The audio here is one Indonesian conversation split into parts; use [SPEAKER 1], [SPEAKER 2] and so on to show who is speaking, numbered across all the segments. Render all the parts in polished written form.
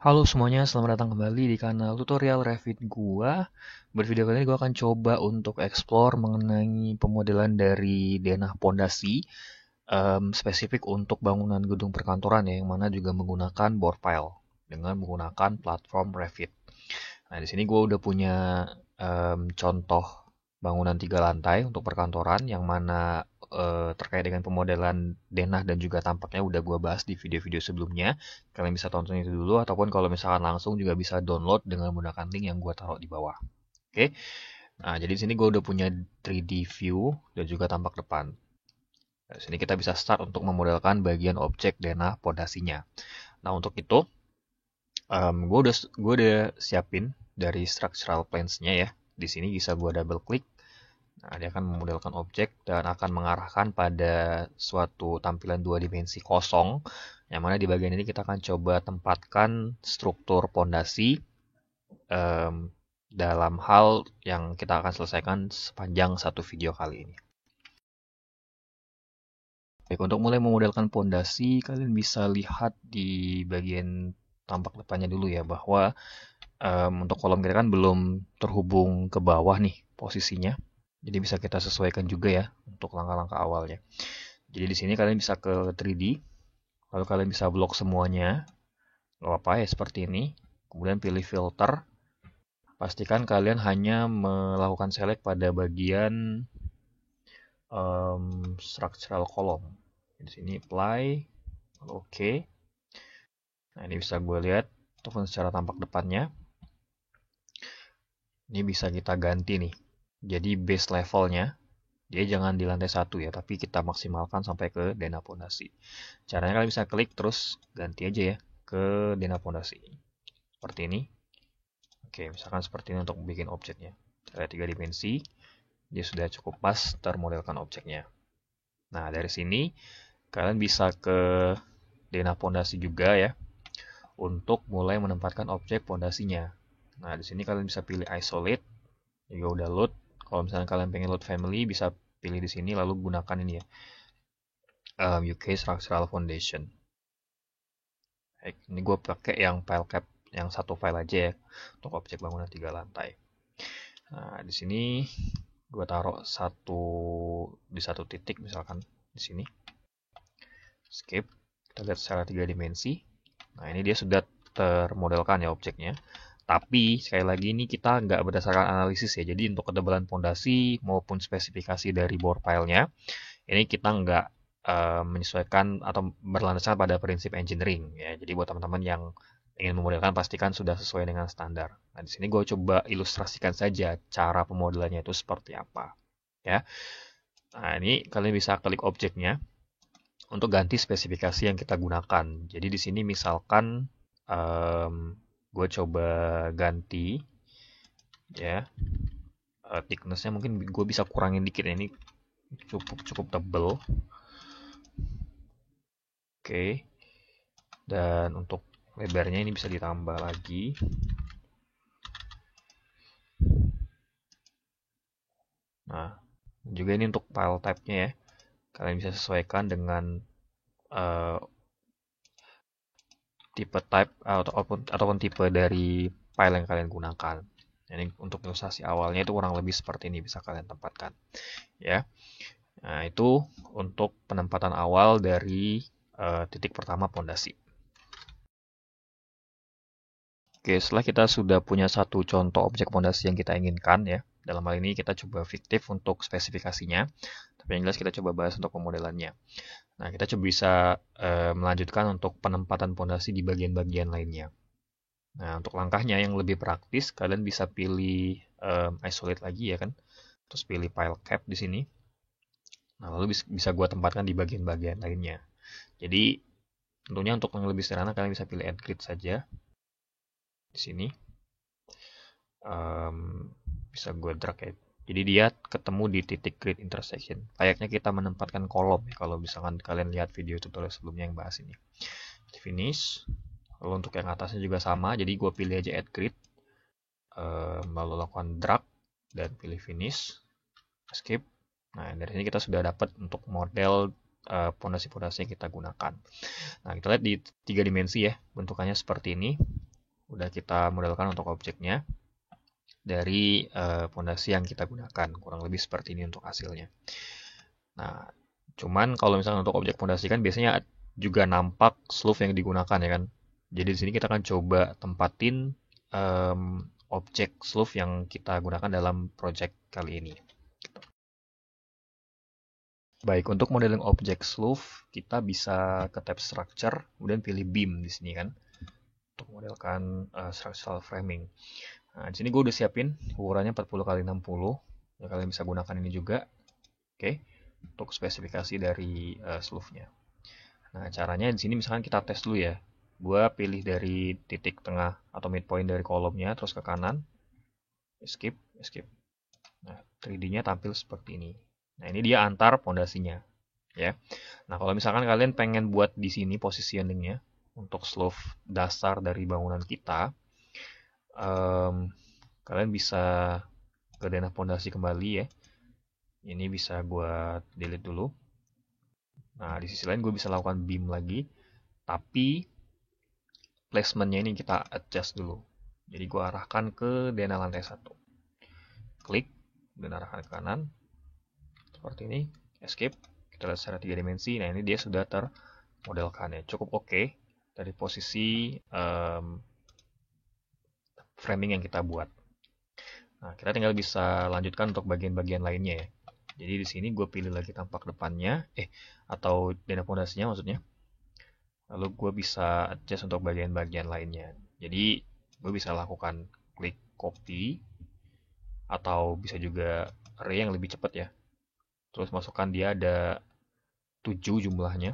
[SPEAKER 1] Halo semuanya, selamat datang kembali di kanal tutorial Revit gua. Bervideo kali ini gua akan coba untuk explore mengenai pemodelan dari denah pondasi spesifik untuk bangunan gedung perkantoran ya, yang mana juga menggunakan board file dengan menggunakan platform Revit. Nah, di sini gua udah punya contoh bangunan 3 lantai untuk perkantoran yang mana terkait dengan pemodelan denah dan juga tampaknya udah gua bahas di video-video sebelumnya. Kalian bisa tonton itu dulu ataupun kalau misalkan langsung juga bisa download dengan menggunakan link yang gua taruh di bawah. Oke. Nah, jadi di sini gua udah punya 3D view dan juga tampak depan. Nah, di sini kita bisa start untuk memodelkan bagian objek denah pondasinya. Nah, untuk itu gue udah siapin dari structural plans-nya ya. Di sini bisa gue double klik. Nah, dia akan memodelkan objek dan akan mengarahkan pada suatu tampilan 2 dimensi kosong, yang mana di bagian ini kita akan coba tempatkan struktur pondasi um, dalam hal yang kita akan selesaikan sepanjang satu video kali ini. Baik, untuk mulai memodelkan pondasi, kalian bisa lihat di bagian tampak depannya dulu ya, bahwa untuk kolom kiri kan belum terhubung ke bawah nih posisinya. Jadi bisa kita sesuaikan juga ya untuk langkah-langkah awalnya. Jadi di sini kalian bisa ke 3D, lalu kalian bisa blok semuanya, nggak apa-apa ya seperti ini. Kemudian pilih filter, pastikan kalian hanya melakukan select pada bagian structural column. Di sini apply, lalu oke. Nah ini bisa gue lihat ataupun secara tampak depannya. Ini bisa kita ganti nih. Jadi base levelnya dia jangan di lantai 1 ya, tapi kita maksimalkan sampai ke denah pondasi. Caranya kalian bisa klik terus ganti aja ya ke denah pondasi. Seperti ini. Oke, misalkan seperti ini untuk bikin objeknya. Kita lihat 3 dimensi, dia sudah cukup pas termodelkan objeknya. Nah, dari sini kalian bisa ke denah pondasi juga ya untuk mulai menempatkan objek pondasinya. Nah, di sini kalian bisa pilih isolate, juga udah load. Kalau misalnya kalian pengen load family, bisa pilih di sini lalu gunakan ini ya, UK Structural Foundation. Ini gue pakai yang file cap yang satu file aja ya untuk objek bangunan 3 lantai. Nah, di sini gue taruh di satu titik misalkan di sini. Skip. Kita lihat secara 3 dimensi. Nah, ini dia sudah termodelkan ya objeknya. Tapi sekali lagi ini kita nggak berdasarkan analisis ya. Jadi untuk ketebalan pondasi maupun spesifikasi dari bore file-nya, ini kita nggak menyesuaikan atau berlandaskan pada prinsip engineering ya. Jadi buat teman-teman yang ingin memodelkan pastikan sudah sesuai dengan standar. Nah, di sini gue coba ilustrasikan saja cara pemodelannya itu seperti apa ya. Nah, ini kalian bisa klik objeknya untuk ganti spesifikasi yang kita gunakan. Jadi di sini misalkan gue coba ganti ya, thicknessnya mungkin gue bisa kurangin dikit ya, ini cukup tebel. Oke. Dan untuk lebarnya ini bisa ditambah lagi. Nah, juga ini untuk file type-nya ya. Kalian bisa sesuaikan dengan tipe type ataupun tipe dari file yang kalian gunakan. Ini untuk ilustrasi awalnya itu kurang lebih seperti ini bisa kalian tempatkan. Ya. Nah, itu untuk penempatan awal dari titik pertama pondasi. Oke, setelah kita sudah punya satu contoh objek pondasi yang kita inginkan ya, dalam hal ini kita coba fiktif untuk spesifikasinya, tapi yang jelas kita coba bahas untuk pemodelannya. Nah, kita coba bisa melanjutkan untuk penempatan pondasi di bagian-bagian lainnya. Nah, untuk langkahnya yang lebih praktis, kalian bisa pilih isolate lagi ya kan, terus pilih file cap di sini. Nah, lalu bisa gua tempatkan di bagian-bagian lainnya. Jadi, tentunya untuk yang lebih sederhana, kalian bisa pilih add grid saja. Di sini. Bisa gue drag ya. Jadi dia ketemu di titik grid intersection. Layaknya kita menempatkan kolom ya, kalau misalkan kalian lihat video tutorial sebelumnya yang bahas ini. Finish. Lalu untuk yang atasnya juga sama. Jadi gue pilih aja add grid. Lalu lakukan drag dan pilih finish. Skip. Nah, dari sini kita sudah dapat untuk model pondasi-pondasi yang kita gunakan. Nah, kita lihat di 3 dimensi ya, bentukannya seperti ini. udah kita modelkan untuk objeknya dari fondasi yang kita gunakan. Kurang lebih seperti ini untuk hasilnya. Nah, cuman kalau misalnya untuk objek fondasi kan biasanya juga nampak slope yang digunakan ya kan. Jadi di sini kita akan coba tempatin objek slope yang kita gunakan dalam project kali ini. Baik, untuk modeling objek slope, kita bisa ke tab structure, kemudian pilih beam di sini kan, untuk modelkan structural framing. Nah, di sini gue udah siapin ukurannya 40 x 60. Ya, kalian bisa gunakan ini juga. Oke, untuk spesifikasi dari slope-nya. Nah, caranya di sini misalkan kita tes dulu ya. Gua pilih dari titik tengah atau midpoint dari kolomnya, terus ke kanan. Escape, escape. Nah, 3D-nya tampil seperti ini. Nah, ini dia antar pondasinya, ya. Nah, kalau misalkan kalian pengen buat di sini positioning-nya untuk slope dasar dari bangunan kita, kalian bisa ke denah pondasi kembali ya. Ini bisa gue delete dulu. Nah, di sisi lain gue bisa lakukan beam lagi, tapi placementnya ini kita adjust dulu. Jadi gue arahkan ke denah lantai 1. Klik, dan arahkan ke kanan. Seperti ini, escape. Kita lihat secara 3 dimensi. Nah, ini dia sudah termodelkan ya. Cukup oke dari posisi framing yang kita buat. Nah, kita tinggal bisa lanjutkan untuk bagian-bagian lainnya ya. Jadi di sini gue pilih lagi tampak depannya, atau denah pondasinya maksudnya. Lalu gue bisa adjust untuk bagian-bagian lainnya. Jadi gue bisa lakukan klik copy, atau bisa juga array yang lebih cepat ya. Terus masukkan dia ada 7 jumlahnya.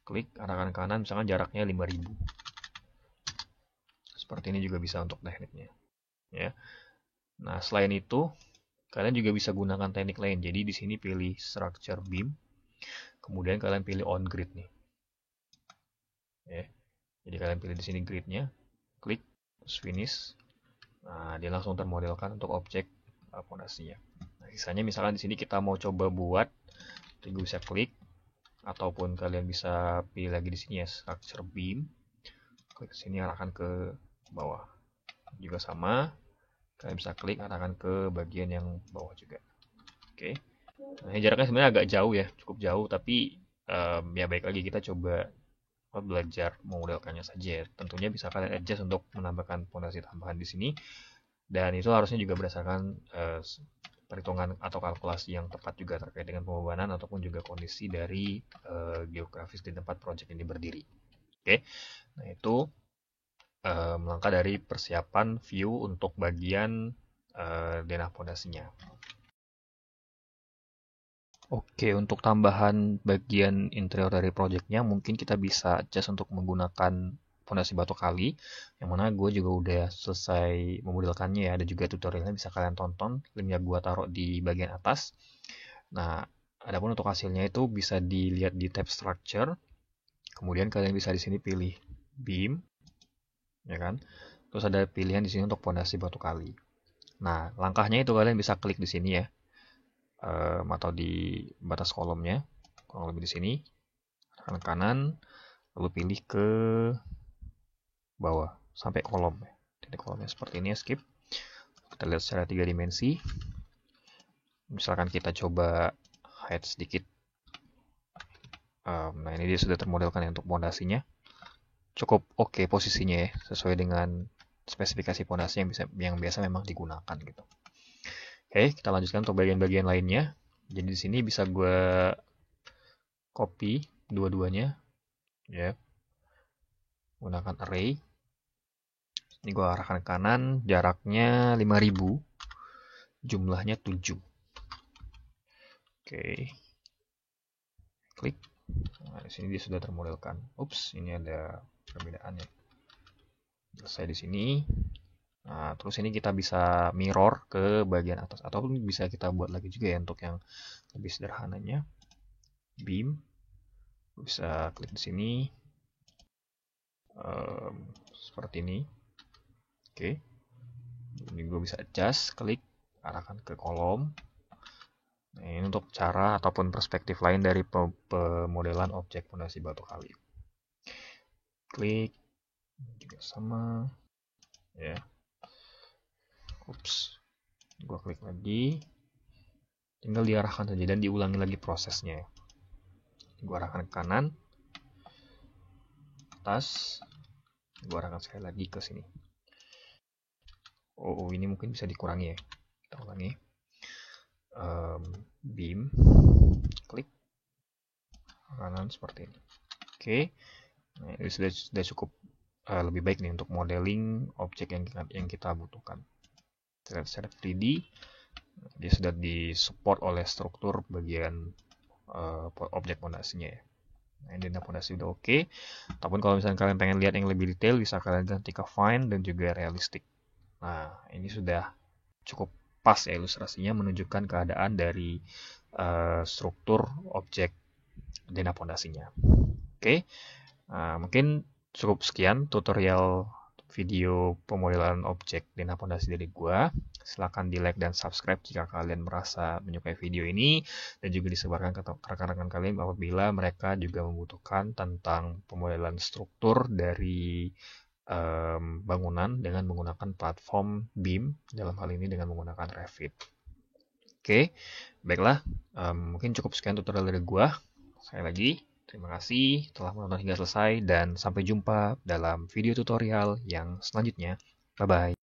[SPEAKER 1] Klik arahkan kanan, misalkan jaraknya 5000. Seperti ini juga bisa untuk tekniknya. Ya. Nah, selain itu, kalian juga bisa gunakan teknik lain. Jadi di sini pilih structure beam, kemudian kalian pilih on grid nih. Ya. Jadi kalian pilih di sini gridnya, klik finish. Nah, dia langsung termodelkan untuk objek fondasinya. Nah, sisanya misalkan di sini kita mau coba buat, tinggal bisa klik, ataupun kalian bisa pilih lagi di sini ya structure beam. Klik sini arahkan ke bawah. Juga sama, kalian bisa klik arahkan ke bagian yang bawah juga. Oke. Nah, jaraknya sebenarnya agak jauh ya, cukup jauh, tapi ya baik lagi kita coba belajar memodelkannya saja. Tentunya bisa kalian adjust untuk menambahkan fondasi tambahan di sini, dan itu harusnya juga berdasarkan perhitungan atau kalkulasi yang tepat juga terkait dengan pembebanan ataupun juga kondisi dari geografis di tempat proyek ini berdiri. Oke, nah itu melangkah dari persiapan view untuk bagian denah fondasinya. Oke, untuk tambahan bagian interior dari projectnya, mungkin kita bisa adjust untuk menggunakan fondasi batu kali, yang mana gue juga udah selesai memodelkannya ya, ada juga tutorialnya bisa kalian tonton, linknya gue taruh di bagian atas. Nah, adapun untuk hasilnya itu bisa dilihat di tab structure, kemudian kalian bisa di sini pilih beam, ya kan? Terus ada pilihan di sini untuk fondasi batu kali. Nah, langkahnya itu kalian bisa klik di sini ya, atau di batas kolomnya, kurang lebih di sini, kanan kanan, lalu pilih ke bawah sampai kolom ya. Titik kolomnya seperti ini, skip. Kita lihat secara 3 dimensi. Misalkan kita coba hide sedikit. Nah, ini dia sudah termodelkan ya untuk pondasinya. Cukup oke posisinya ya, sesuai dengan spesifikasi pondasi yang biasa memang digunakan gitu. Oke, kita lanjutkan untuk bagian-bagian lainnya. Jadi di sini bisa gue copy dua-duanya, ya, gunakan array. Ini gue arahkan ke kanan, jaraknya 5000, jumlahnya 7. Oke, klik. Nah, di sini dia sudah termodelkan. Ups, ini ada perbedaan ya. Selesai di sini. Nah, terus ini kita bisa mirror ke bagian atas, ataupun bisa kita buat lagi juga ya untuk yang lebih sederhananya. Beam, bisa klik di sini, seperti ini. Oke, ini gue bisa adjust, klik, arahkan ke kolom. Nah, ini untuk cara ataupun perspektif lain dari pemodelan objek fondasi batu kali. Klik, juga sama ya. Ups, gua klik lagi, tinggal diarahkan saja dan diulangi lagi prosesnya. Gua arahkan ke kanan, atas, gua arahkan sekali lagi ke sini. Oh, ini mungkin bisa dikurangi ya. Kita ulangi. Beam, klik kanan seperti ini. Oke, nah, ini sudah cukup lebih baik nih untuk modeling objek yang kita butuhkan. Secara 3D, dia sudah disupport oleh struktur bagian objek fondasinya ya. Nah, ini fondasi udah oke. Ataupun kalau misalnya kalian pengen lihat yang lebih detail, bisa kalian ganti ke fine dan juga realistic. Nah, ini sudah cukup pas ya ilustrasinya menunjukkan keadaan dari struktur objek dana fondasinya. Oke, mungkin cukup sekian tutorial video pemodelan objek dana fondasi dari gua. Silahkan di like dan subscribe jika kalian merasa menyukai video ini, dan juga disebarkan ke rekan-rekan kalian apabila mereka juga membutuhkan tentang pemodelan struktur dari bangunan dengan menggunakan platform BIM, dalam hal ini dengan menggunakan Revit. Oke, baiklah, mungkin cukup sekian tutorial dari gua. Sekali lagi, terima kasih telah menonton hingga selesai dan sampai jumpa dalam video tutorial yang selanjutnya. Bye-bye.